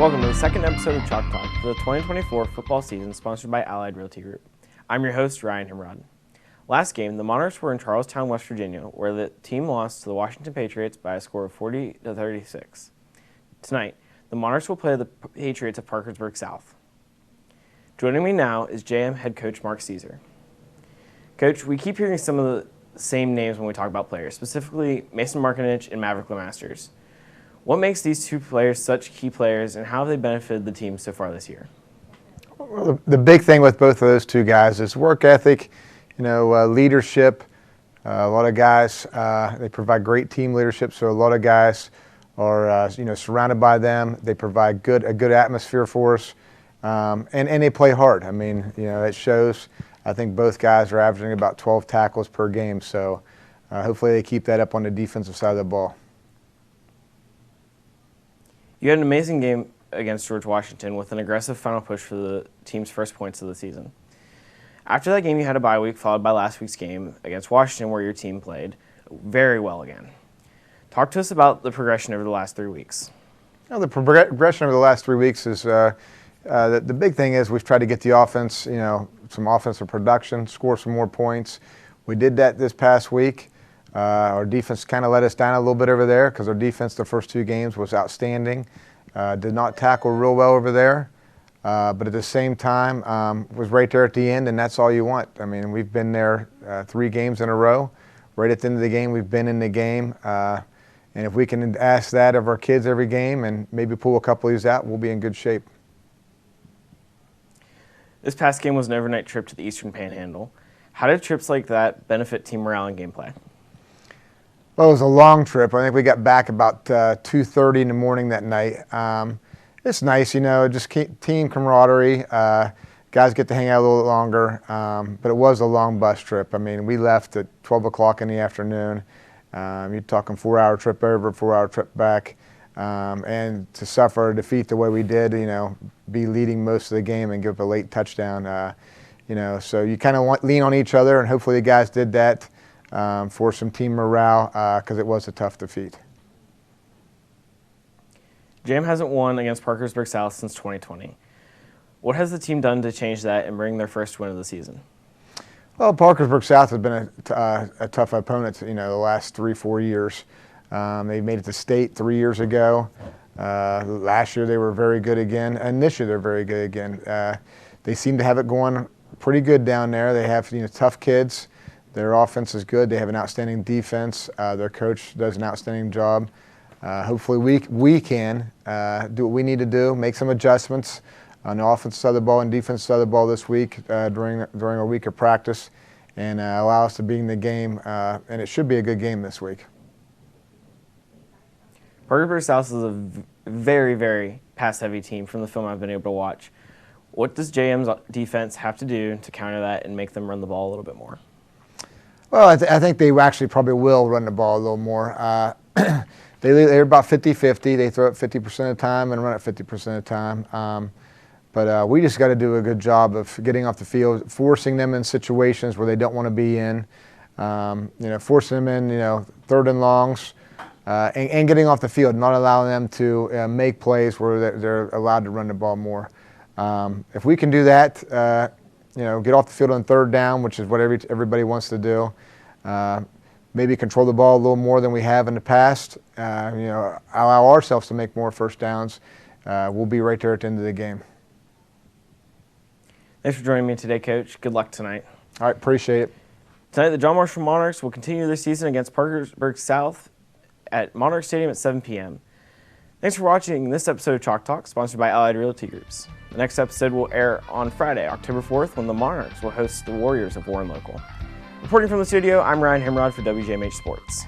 Welcome to the second episode of Chalk Talk for the 2024 football season, sponsored by Allied Realty Group. I'm your host, Ryan Himrod. Last game, the Monarchs were in Charlestown, West Virginia, where the team lost to the Washington Patriots by a score of 40-36. Tonight, the Monarchs will play the Patriots at Parkersburg South. Joining me now is JM head coach Mark Cisar. Coach, we keep hearing some of the same names when we talk about players, specifically Mason Markinich and Maverick LeMasters. What makes these two players such key players, and how have they benefited the team so far this year? Well, the big thing with both of those two guys is work ethic, leadership. A lot of guys, they provide great team leadership, so a lot of guys are, surrounded by them. They provide a good atmosphere for us, and they play hard. I mean, it shows. I think both guys are averaging about 12 tackles per game, so hopefully they keep that up on the defensive side of the ball. You had an amazing game against George Washington with an aggressive final push for the team's first points of the season. After that game, you had a bye week followed by last week's game against Washington, where your team played very well again. Talk to us about the progression over the last 3 weeks. The progression over the last 3 weeks is the big thing is we've tried to get the offense, some offensive production, score some more points. We did that this past week. Our defense kind of let us down a little bit over there because our defense the first 2 games was outstanding. Did not tackle real well over there, but at the same time was right there at the end, and that's all you want. I mean, we've been there 3 games in a row. Right at the end of the game, we've been in the game, and if we can ask that of our kids every game and maybe pull a couple of these out, we'll be in good shape. This past game was an overnight trip to the Eastern Panhandle. How did trips like that benefit team morale and gameplay? Well, it was a long trip. I think we got back about 2:30 in the morning that night. It's nice, just team camaraderie. Guys get to hang out a little bit longer, but it was a long bus trip. I mean, we left at 12 o'clock in the afternoon. You're talking 4-hour trip over, 4-hour trip back. And to suffer a defeat the way we did, be leading most of the game and give up a late touchdown, so you kind of lean on each other, and hopefully the guys did that. For some team morale because it was a tough defeat. JM hasn't won against Parkersburg South since 2020. What has the team done to change that and bring their first win of the season? Well, Parkersburg South has been a tough opponent, the last 3-4 years. They made it to state 3 years ago. Last year they were very good again, and this year they're very good again. They seem to have it going pretty good down there. They have tough kids. Their offense is good. They have an outstanding defense. Their coach does an outstanding job. Hopefully we can do what we need to do, make some adjustments on the offensive side of the ball and defensive side of the ball this week during our week of practice, and allow us to be in the game. And it should be a good game this week. Parkersburg South is a very, very pass-heavy team from the film I've been able to watch. What does JM's defense have to do to counter that and make them run the ball a little bit more? Well, I think they actually probably will run the ball a little more. They're about 50-50. They throw it 50% of the time and run it 50% of the time. But we just got to do a good job of getting off the field, forcing them in situations where they don't want to be in, forcing them in, third and longs, and getting off the field, not allowing them to make plays where they're allowed to run the ball more. If we can do that, get off the field on third down, which is what everybody wants to do. Maybe control the ball a little more than we have in the past. Allow ourselves to make more first downs. We'll be right there at the end of the game. Thanks for joining me today, Coach. Good luck tonight. All right, appreciate it. Tonight, the John Marshall Monarchs will continue their season against Parkersburg South at Monarch Stadium at 7 p.m. Thanks for watching this episode of Chalk Talk, sponsored by Allied Realty Groups. The next episode will air on Friday, October 4th, when the Monarchs will host the Warriors of Warren Local. Reporting from the studio, I'm Ryan Himrod for WJMH Sports.